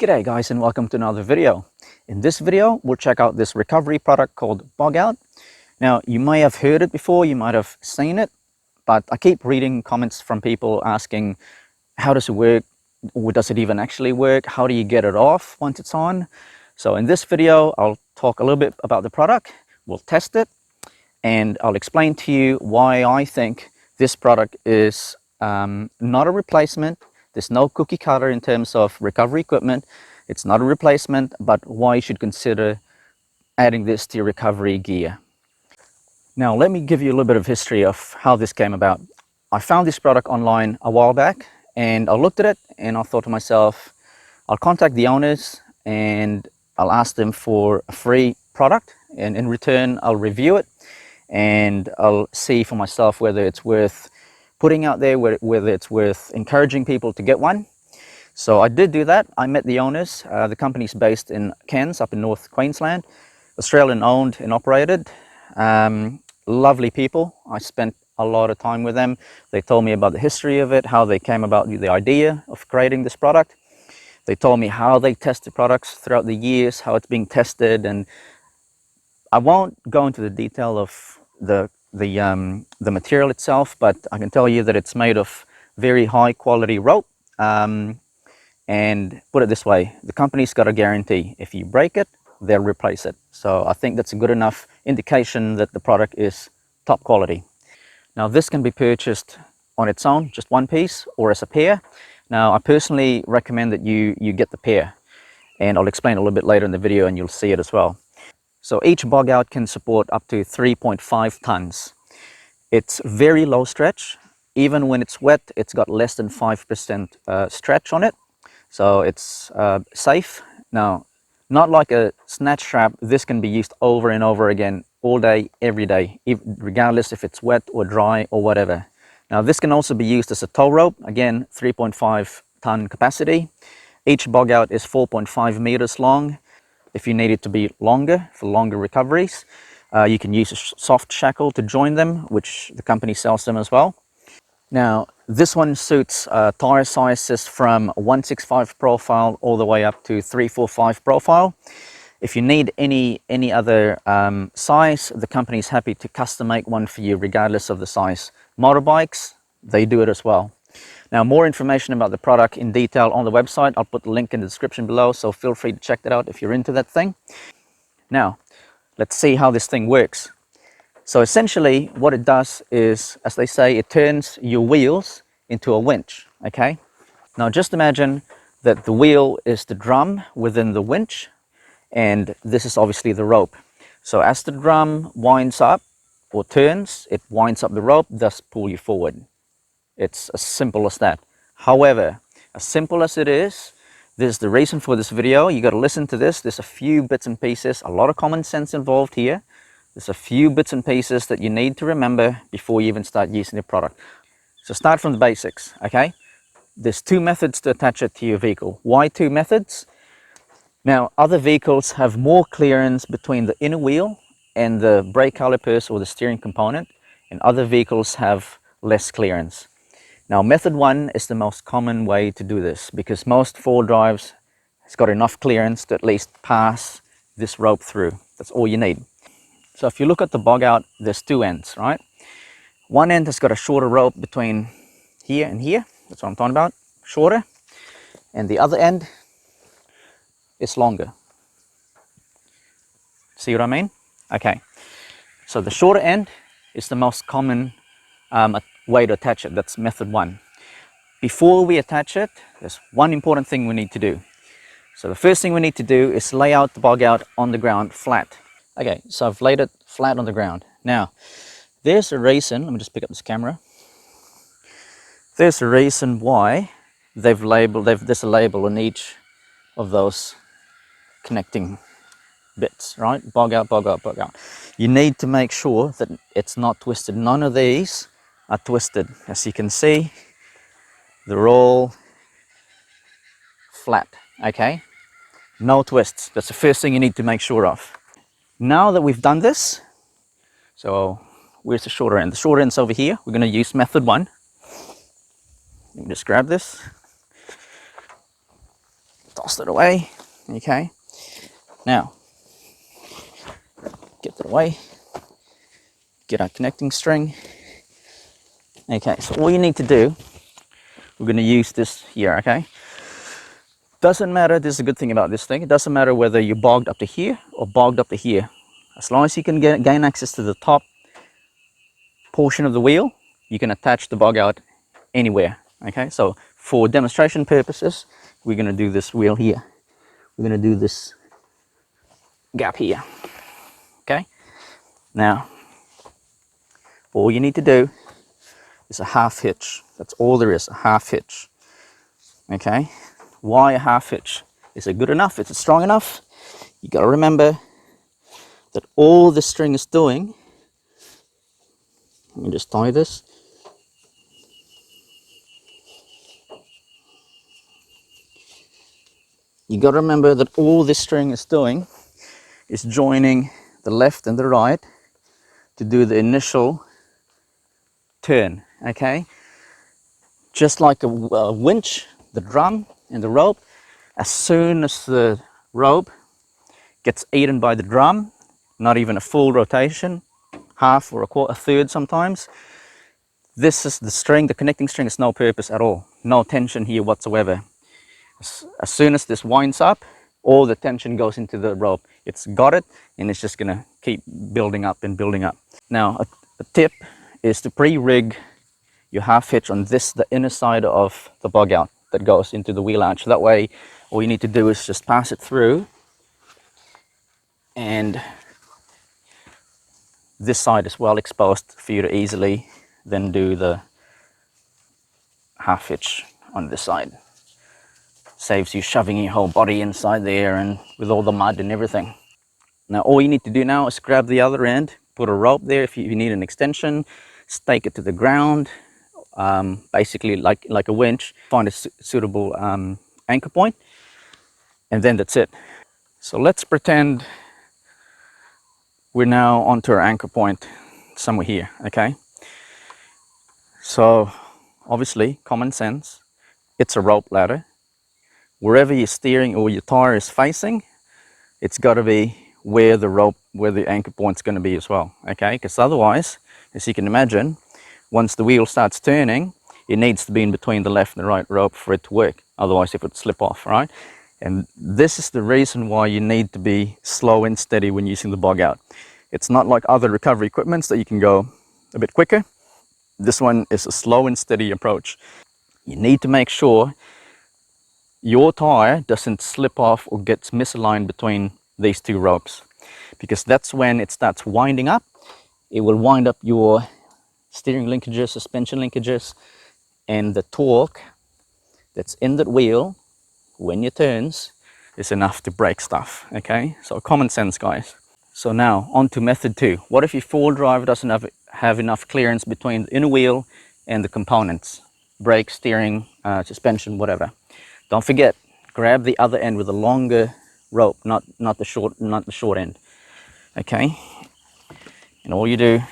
G'day guys, and welcome to another video. In this video, we'll check out this recovery product called Bog Out. Now, you may have heard it before, you might have seen it, but I keep reading comments from people asking, how does it work? Or does it even actually work? How do you get it off once it's on? So in this video, I'll talk a little bit about the product, we'll test it, and I'll explain to you why I think this product is not a replacement. There's no cookie cutter in terms of recovery equipment. It's not a replacement, but why you should consider adding this to your recovery gear. Now, let me give you a little bit of history of how this came about. I found this product online a while back, and I looked at it and I thought to myself, I'll contact the owners and I'll ask them for a free product, and in return I'll review it and I'll see for myself whether it's worth putting out there, whether it's worth encouraging people to get one. So I did do that. I met the owners. The company's based in Cairns, up in North Queensland, Australian owned and operated. Lovely people. I spent a lot of time with them. They told me about the history of it, how they came about the idea of creating this product. They told me how they tested products throughout the years, how it's being tested, and I won't go into the detail of the material itself, but I can tell you that it's made of very high quality rope, and put it this way, the company's got a guarantee. If you break it, they'll replace it. So I think that's a good enough indication that the product is top quality. Now, this can be purchased on its own, just one piece, or as a pair. Now, I personally recommend that you get the pair, and I'll explain a little bit later in the video and you'll see it as well. So each Bog Out can support up to 3.5 tons. It's very low stretch. Even when it's wet, it's got less than 5% stretch on it. So it's safe. Now, not like a snatch strap, this can be used over and over again, all day, every day, regardless if it's wet or dry or whatever. Now, this can also be used as a tow rope. Again, 3.5 ton capacity. Each Bog Out is 4.5 meters long. If you need it to be longer, for longer recoveries, you can use a soft shackle to join them, which the company sells them as well. Now, this one suits tire sizes from 165 profile all the way up to 345 profile. If you need any other size, the company is happy to custom make one for you regardless of the size. Motorbikes, they do it as well. Now, more information about the product in detail on the website. I'll put the link in the description below, so feel free to check that out if you're into that thing. Now, let's see how this thing works. So essentially, what it does is, as they say, it turns your wheels into a winch, okay? Now, just imagine that the wheel is the drum within the winch, and this is obviously the rope. So as the drum winds up or turns, it winds up the rope, thus pull you forward. It's as simple as that. However, as simple as it is, this is the reason for this video. You got to listen to this. There's a few bits and pieces, a lot of common sense involved here. There's a few bits and pieces that you need to remember before you even start using the product. So start from the basics, okay? There's two methods to attach it to your vehicle. Why two methods? Now, other vehicles have more clearance between the inner wheel and the brake calipers or the steering component, and other vehicles have less clearance. Now, method one is the most common way to do this because most four-wheel drives has got enough clearance to at least pass this rope through. That's all you need. So if you look at the Bog Out, there's two ends, right? One end has got a shorter rope between here and here. That's what I'm talking about, shorter. And the other end is longer. See what I mean? Okay. So the shorter end is the most common way to attach it. That's method one. Before we attach it, there's one important thing we need to do. So the first thing we need to do is lay out the Bog Out on the ground flat. Okay, so I've laid it flat on the ground. Now, there's a reason, let me just pick up this camera. There's a reason why there's a label on each of those connecting bits, right? Bog Out, Bog Out, Bog Out. You need to make sure that it's not twisted. None of these are twisted. As you can see, they're all flat, okay? No twists. That's the first thing you need to make sure of. Now that we've done this, so where's the shorter end? The shorter end's over here. We're going to use method one. Let me just grab this. toss it away. Okay, now get that away, get our connecting string. Okay, so all you need to do, we're going to use this here. Okay, doesn't matter, this is a good thing about this thing, it doesn't matter whether you're bogged up to here or bogged up to here. As long as you can gain access to the top portion of the wheel, you can attach the bog out anywhere. Okay, so for demonstration purposes, we're going to do this wheel here. We're going to do this gap here. Okay, now all you need to do is a half hitch. That's all there is, a half hitch. Okay, why a half hitch? Is it good enough? Is it strong enough? You got to remember that all the string is doing, let me just tie this. You got to remember that all this string is doing is joining the left and the right to do the initial turn. Okay, just like a winch, the drum and the rope, as soon as the rope gets eaten by the drum, not even a full rotation, half or a third sometimes, this is the string, the connecting string is no purpose at all, no tension here whatsoever. As soon as this winds up, all the tension goes into the rope. It's got it, and it's just gonna keep building up and building up. Now, a tip is to pre-rig your half hitch on this, the inner side of the bog out that goes into the wheel arch. That way, all you need to do is just pass it through, and this side is well exposed for you to easily then do the half hitch on this side. Saves you shoving your whole body inside there and with all the mud and everything. Now all you need to do now is grab the other end, put a rope there if you need an extension, stake it to the ground, basically like a winch, find a suitable anchor point, and then that's it. So let's pretend we're now onto our anchor point somewhere here. Okay, so obviously common sense, it's a rope ladder. Wherever your steering or your tire is facing, it's got to be where the anchor point's going to be as well. Okay, because otherwise, as you can imagine, once the wheel starts turning, it needs to be in between the left and the right rope for it to work. Otherwise, it would slip off, right? And this is the reason why you need to be slow and steady when using the bog out. It's not like other recovery equipments that you can go a bit quicker. This one is a slow and steady approach. You need to make sure your tire doesn't slip off or gets misaligned between these two ropes, because that's when it starts winding up. It will wind up your steering linkages, suspension linkages, and the torque that's in that wheel when it turns is enough to break stuff. Okay, so common sense, guys. So now on to method 2. What if your four-wheel drive doesn't have enough clearance between the inner wheel and the components, brake, steering, suspension, whatever? Don't forget, grab the other end with a longer rope, not the short end. Okay, and all you do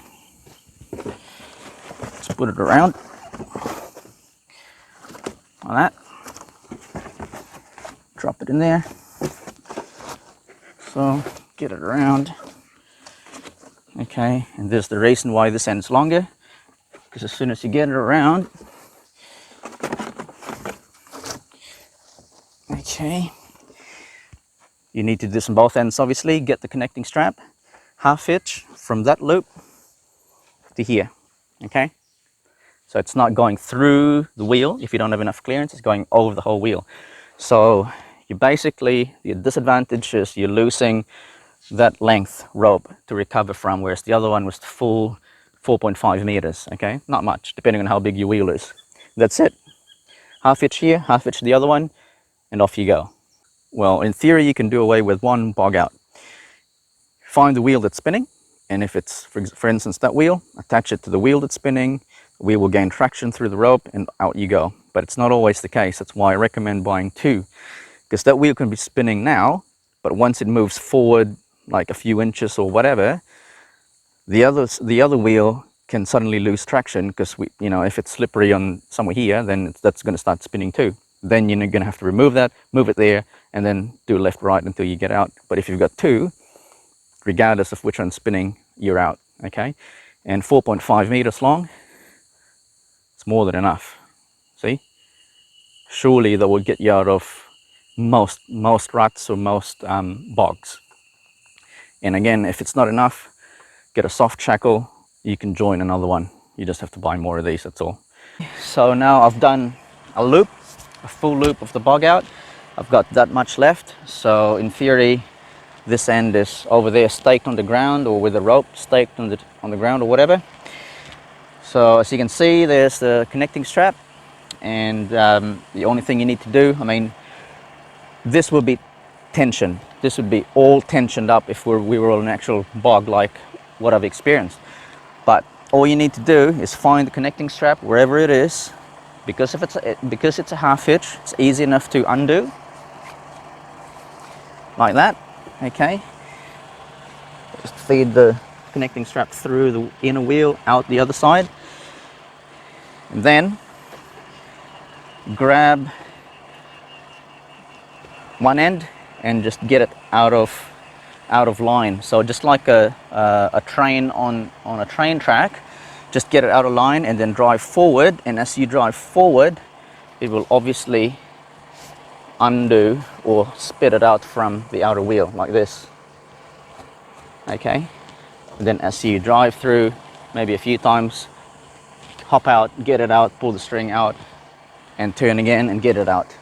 is put it around like that, drop it in there. So get it around. Okay, and there's the reason why this end's longer, because as soon as you get it around, okay, you need to do this on both ends. Obviously, get the connecting strap, half hitch from that loop to here. Okay, so it's not going through the wheel. If you don't have enough clearance, it's going over the whole wheel. So you basically, the disadvantage is you're losing that length rope to recover from, whereas the other one was full 4.5 meters. Okay, not much, depending on how big your wheel is. That's it. Half hitch here, half hitch the other one, and off you go. Well, in theory, you can do away with one bog out. Find the wheel that's spinning, and if it's, for instance, that wheel, attach it to the wheel that's spinning. The wheel will gain traction through the rope, and out you go. But it's not always the case. That's why I recommend buying 2, because that wheel can be spinning now, but once it moves forward like a few inches or whatever, the other wheel can suddenly lose traction, because if it's slippery on somewhere here, then that's going to start spinning too. then you're going to have to remove that, move it there, and then do left, right until you get out. But if you've got two, regardless of which one's spinning, you're out, okay? And 4.5 meters long, it's more than enough, see? Surely that will get you out of most ruts or most bogs. And again, if it's not enough, get a soft shackle, you can join another one. You just have to buy more of these, that's all. So now I've done a loop, a full loop of the bog out. I've got that much left. So in theory, this end is over there staked on the ground, or with a rope staked on the ground or whatever. So as you can see, there's the connecting strap, and the only thing you need to do, I mean, this will be tension. This would be all tensioned up if we were on an actual bog like what I've experienced. But all you need to do is find the connecting strap wherever it is. Because it's a half hitch, it's easy enough to undo like that. Okay, just feed the connecting strap through the inner wheel out the other side, and then grab one end and just get it out of line. So just like a train on a train track, just get it out of line and then drive forward. And as you drive forward, it will obviously undo or spit it out from the outer wheel like this. Okay, and then as you drive through maybe a few times, hop out, get it out, pull the string out, and turn again and get it out.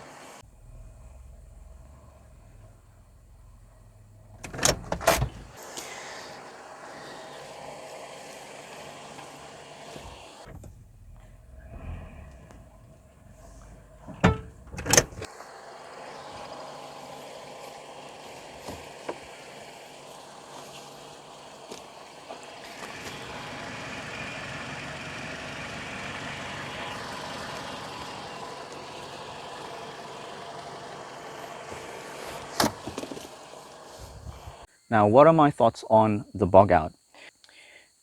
Now, what are my thoughts on the bog out?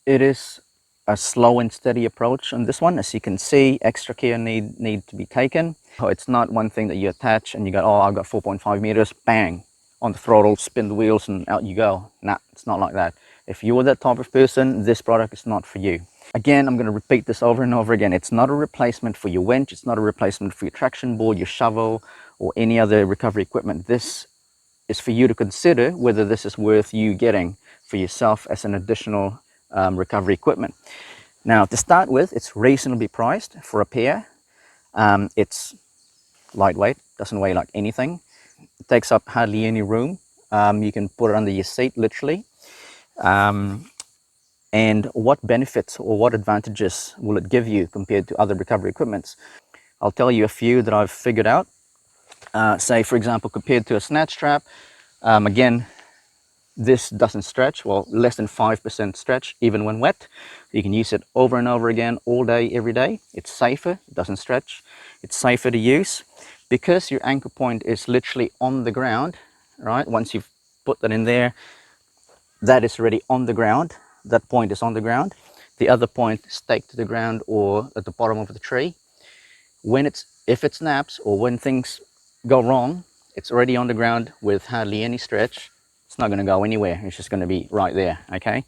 It is a slow and steady approach on this one. As you can see, extra care need to be taken. It's not one thing that you attach and you go, oh, I've got 4.5 meters, bang, on the throttle, spin the wheels and out you go. Nah, it's not like that. If you're that type of person, this product is not for you. Again, I'm going to repeat this over and over again. It's not a replacement for your winch. It's not a replacement for your traction board, your shovel, or any other recovery equipment. This is for you to consider whether this is worth you getting for yourself as an additional recovery equipment. Now, to start with, it's reasonably priced for a pair. It's lightweight, doesn't weigh like anything. It takes up hardly any room. You can put it under your seat, literally. And what benefits or what advantages will it give you compared to other recovery equipments? I'll tell you a few that I've figured out. Say, for example, compared to a snatch strap, again, this doesn't stretch, well, less than 5% stretch, even when wet. You can use it over and over again, all day, every day. It's safer, it doesn't stretch. It's safer to use because your anchor point is literally on the ground, right? Once you've put that in there, that is already on the ground. That point is on the ground. The other point staked to the ground or at the bottom of the tree. If it snaps or when things go wrong, it's already on the ground with hardly any stretch. It's not going to go anywhere. It's just going to be right there. Okay,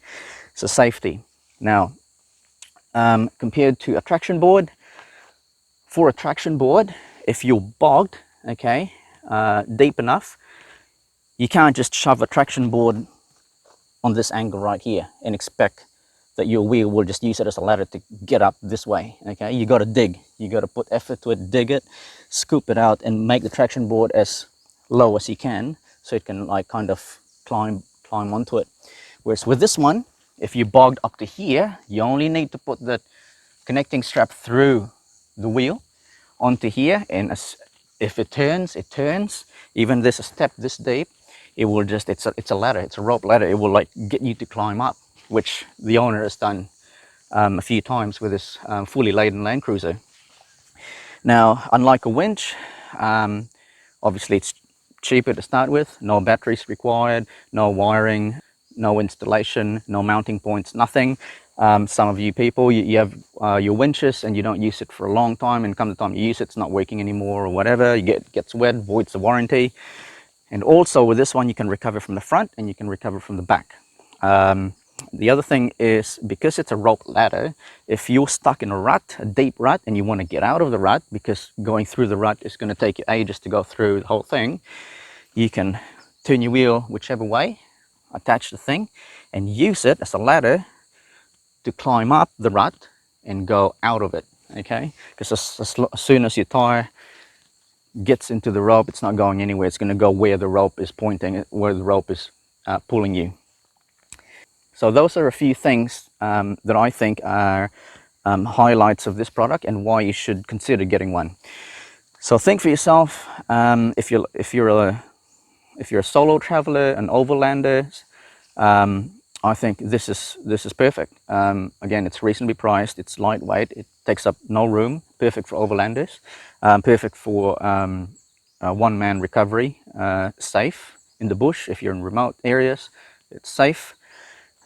so safety. Now, compared to a traction board, for a traction board, if you're bogged, okay, deep enough, you can't just shove a traction board on this angle right here and expect that your wheel will just use it as a ladder to get up this way. Okay, you got to dig, you got to put effort to it, dig it, scoop it out, and make the traction board as low as you can so it can like kind of climb onto it. Whereas with this one, if you bogged up to here, you only need to put the connecting strap through the wheel onto here, and if it turns, it turns. Even there's a step this deep, it will just, it's a ladder, it's a rope ladder. It will like get you to climb up, which the owner has done a few times with this fully laden Land Cruiser. Now, unlike a winch, obviously it's cheaper to start with, no batteries required, no wiring, no installation, no mounting points, nothing. Some of you people, you have your winches and you don't use it for a long time, and come the time you use it, it's not working anymore or whatever. Gets wet, voids the warranty. And also with this one, you can recover from the front and you can recover from the back. The other thing is, because it's a rope ladder, if you're stuck in a rut, a deep rut, and you want to get out of the rut, because going through the rut is going to take you ages to go through the whole thing, you can turn your wheel whichever way, attach the thing, and use it as a ladder to climb up the rut and go out of it, okay? Because as soon as your tire gets into the rope, it's not going anywhere. It's going to go where the rope is pointing, where the rope is pulling you. So those are a few things that I think are highlights of this product and why you should consider getting one. So think for yourself, if you're a solo traveler, an overlander, I think this is perfect. Again, it's reasonably priced, it's lightweight, it takes up no room, perfect for overlanders, perfect for one-man recovery, safe in the bush. If you're in remote areas, it's safe,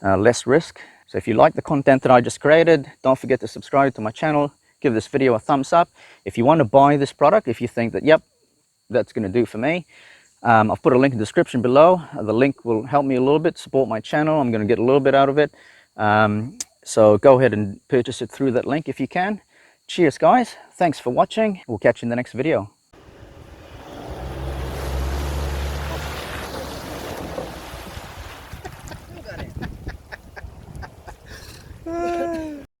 less risk. So if you like the content that I just created, don't forget to subscribe to my channel, give this video a thumbs up. If you want to buy this product, if you think that, yep, that's going to do for me, I've put a link in the description below. The link will help me a little bit, support my channel. I'm going to get a little bit out of it. So go ahead and purchase it through that link if you can. Cheers, guys. Thanks for watching. We'll catch you in the next video.